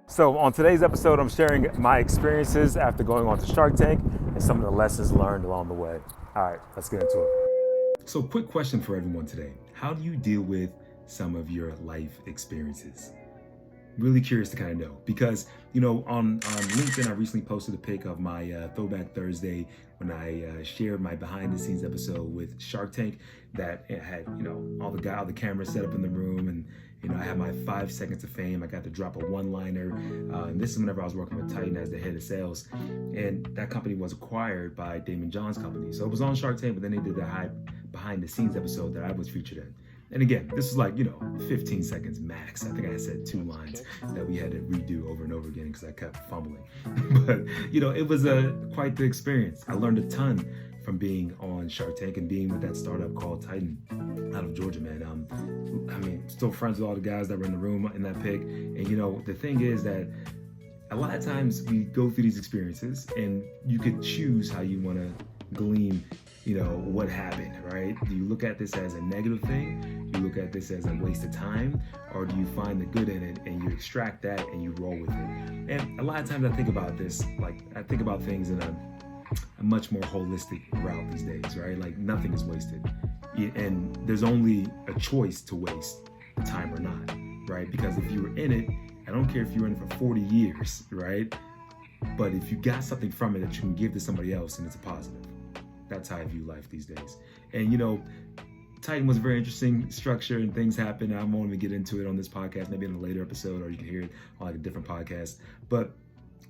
So on today's episode, I'm sharing my experiences after going on to Shark Tank and some of the lessons learned along the way. All right, let's get into it. So quick question for everyone today. How do you deal with some of your life experiences? Really curious to kind of know because, on LinkedIn, I recently posted a pic of my Throwback Thursday when I shared my behind the scenes episode with Shark Tank that it had, all the cameras set up in the room and, I had my 5 seconds of fame. I got to drop a one-liner. And this is whenever I was working with TITIN as the head of sales. And that company was acquired by Daymond John's company. So it was on Shark Tank, but then they did the behind the scenes episode that I was featured in. And again, this was like, 15 seconds max. I think I said 2 lines that we had to redo over and over again because I kept fumbling. But, it was quite the experience. I learned a ton from being on Shark Tank and being with that startup called TITIN out of Georgia, man. Still friends with all the guys that were in the room in that pic. And, the thing is that a lot of times we go through these experiences and you could choose how you want to glean what happened, right? Do you look at this as a negative thing? Do you look at this as a waste of time? Or do you find the good in it and you extract that and you roll with it? And a lot of times I think about this, I think about things in a much more holistic route these days, right? Like nothing is wasted. And there's only a choice to waste time or not, right? Because if you were in it, I don't care if you were in it for 40 years, right? But if you got something from it that you can give to somebody else and it's a positive, that's how I view life these days. And TITIN was a very interesting structure and things happen. I won't even get into it on this podcast, maybe in a later episode, or you can hear it on a different podcast. But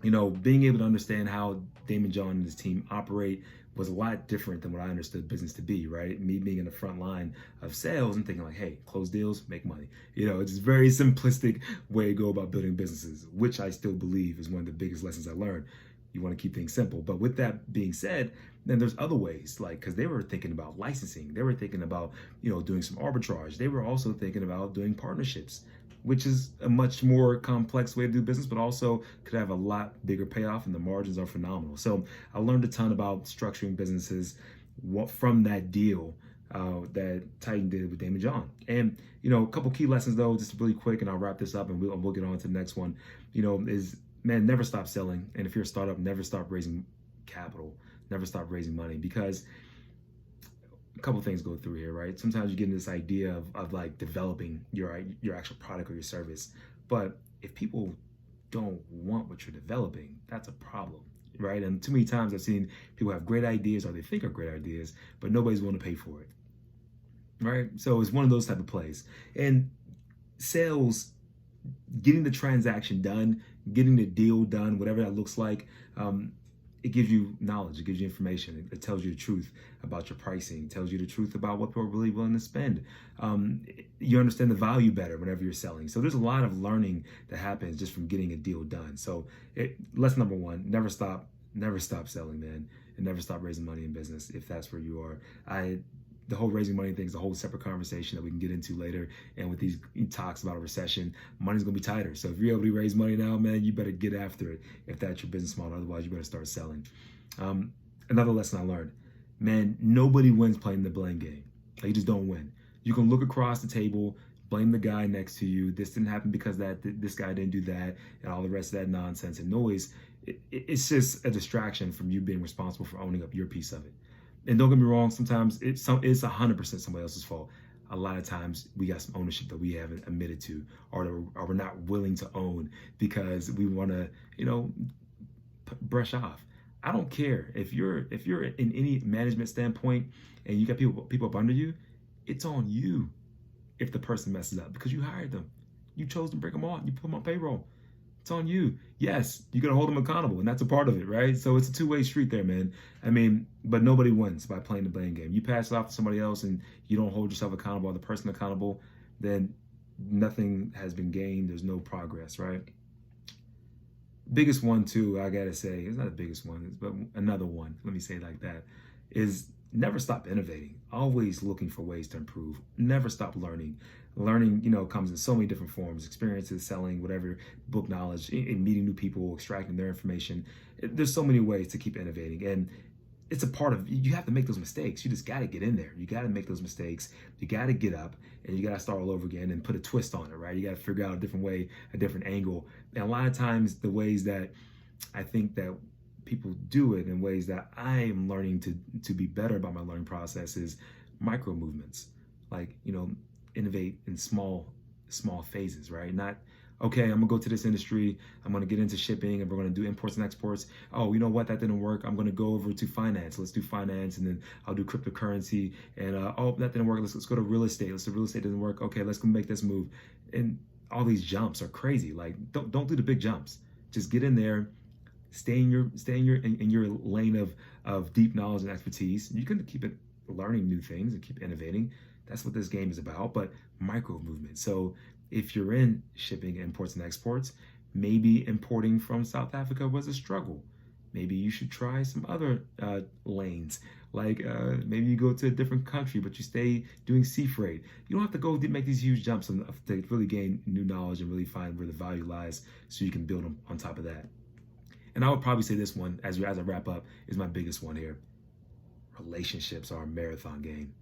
being able to understand how Daymond John and his team operate was a lot different than what I understood business to be, right? Me being in the front line of sales and thinking like, hey, close deals, make money. It's a very simplistic way to go about building businesses, which I still believe is one of the biggest lessons I learned. You want to keep things simple. But with that being said, then there's other ways, because they were thinking about licensing. They were thinking about, doing some arbitrage. They were also thinking about doing partnerships, which is a much more complex way to do business, but also could have a lot bigger payoff and the margins are phenomenal. So I learned a ton about structuring businesses from that deal that TITIN did with Daymond John. And, a couple key lessons though, just really quick, and I'll wrap this up and we'll get on to the next one, is man, never stop selling. And if you're a startup, never stop raising capital, never stop raising money, because a couple things go through here, right? Sometimes you get into this idea of like developing your actual product or your service. But if people don't want what you're developing, that's a problem, right? And too many times I've seen people have great ideas or they think are great ideas, but nobody's willing to pay for it, right? So it's one of those type of plays. And sales, getting the transaction done, getting the deal done, whatever that looks like, it gives you knowledge, it gives you information, it tells you the truth about your pricing, it tells you the truth about what people are really willing to spend. You understand the value better whenever you're selling. So there's a lot of learning that happens just from getting a deal done. So lesson number 1, never stop selling, man, and never stop raising money in business if that's where you are. The whole raising money thing is a whole separate conversation that we can get into later. And with these talks about a recession, money's gonna be tighter. So if you're able to raise money now, man, you better get after it if that's your business model. Otherwise, you better start selling. Another lesson I learned, man, nobody wins playing the blame game. You just don't win. You can look across the table, blame the guy next to you. This didn't happen because this guy didn't do that, and all the rest of that nonsense and noise. It's just a distraction from you being responsible for owning up your piece of it. And don't get me wrong, sometimes it's 100% somebody else's fault. A lot of times we got some ownership that we haven't admitted to or we're not willing to own because we want to, brush off. I don't care if you're in any management standpoint and you got people up under you, it's on you if the person messes up because you hired them. You chose to bring them on. You put them on payroll. It's on you. Yes, you're going to hold them accountable, and that's a part of it, right? So it's a two-way street there, man. But nobody wins by playing the blame game. You pass it off to somebody else and you don't hold yourself accountable or the person accountable, then nothing has been gained. There's no progress, right? Biggest one, too, I got to say, it's not the biggest one, but another one, let me say it like that, is never stop innovating. Always looking for ways to improve. Never stop learning. Learning, comes in so many different forms, experiences, selling, whatever, book knowledge, and meeting new people, extracting their information. There's so many ways to keep innovating. And it's a part of, you have to make those mistakes. You just got to get in there. You got to make those mistakes. You got to get up and you got to start all over again and put a twist on it, right? You got to figure out a different way, a different angle. And a lot of times the ways that I think that people do it in ways that I am learning to be better about my learning process is micro movements. Like, innovate in small phases, right? Not, okay, I'm gonna go to this industry, I'm gonna get into shipping and we're gonna do imports and exports. Oh, you know what, that didn't work. I'm gonna go over to finance. Let's do finance, and then I'll do cryptocurrency. And oh, that didn't work. Let's go to real estate. Let's do real estate, didn't work. Okay, let's go make this move. And all these jumps are crazy. Like, don't do the big jumps. Just get in there, stay in your lane of deep knowledge and expertise. You can keep it learning new things and keep innovating. That's what this game is about, but micro movement. So if you're in shipping, imports, and exports, maybe importing from South Africa was a struggle. Maybe you should try some other lanes. Like maybe you go to a different country, but you stay doing sea freight. You don't have to go make these huge jumps to really gain new knowledge and really find where the value lies so you can build on top of that. And I would probably say this one, as I wrap up, is my biggest one here. Relationships are a marathon game.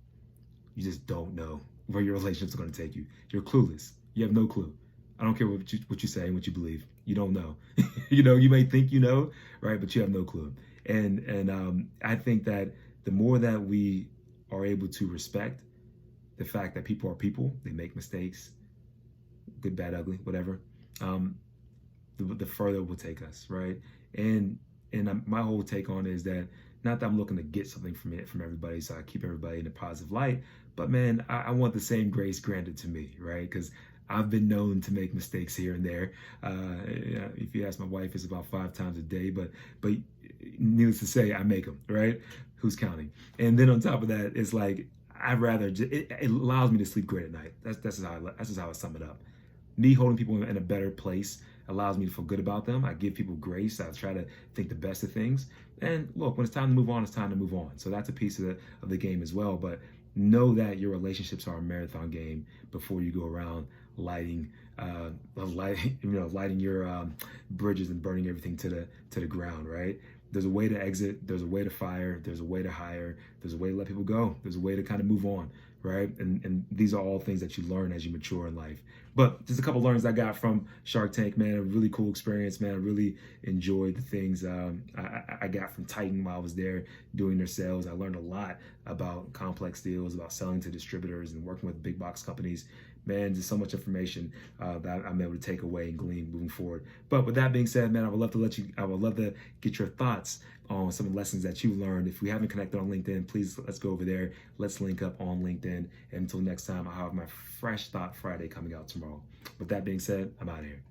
You just don't know where your relationships are going to take you. You're clueless. You have no clue. I don't care what you say and what you believe. You don't know. You may think you know, right? But you have no clue. And I think that the more that we are able to respect the fact that people are people, they make mistakes, good, bad, ugly, whatever, the further it will take us, right? And my whole take on it is that, not that I'm looking to get something from everybody, so I keep everybody in a positive light, but man, I want the same grace granted to me, right? Because I've been known to make mistakes here and there. If you ask my wife, it's about 5 times a day, but needless to say, I make them, right? Who's counting? And then on top of that, it's like, I'd rather, it allows me to sleep great at night. That's just how I sum it up. Me holding people in a better place allows me to feel good about them. I give people grace. I try to think the best of things. And look, when it's time to move on, it's time to move on. So that's a piece of the game as well. But know that your relationships are a marathon game before you go around lighting your bridges and burning everything to the ground, right? There's a way to exit. There's a way to fire. There's a way to hire. There's a way to let people go. There's a way to kind of move on, right? And these are all things that you learn as you mature in life. But just a couple learnings I got from Shark Tank, man. A really cool experience, man. I really enjoyed the things I got from TITIN while I was there doing their sales. I learned a lot about complex deals, about selling to distributors and working with big box companies. Man, just so much information that I'm able to take away and glean moving forward. But with that being said, man, I would love to get your thoughts on some of the lessons that you learned. If we haven't connected on LinkedIn, please let's go over there. Let's link up on LinkedIn. And until next time, I'll have my Fresh Thought Friday coming out tomorrow. With that being said, I'm out of here.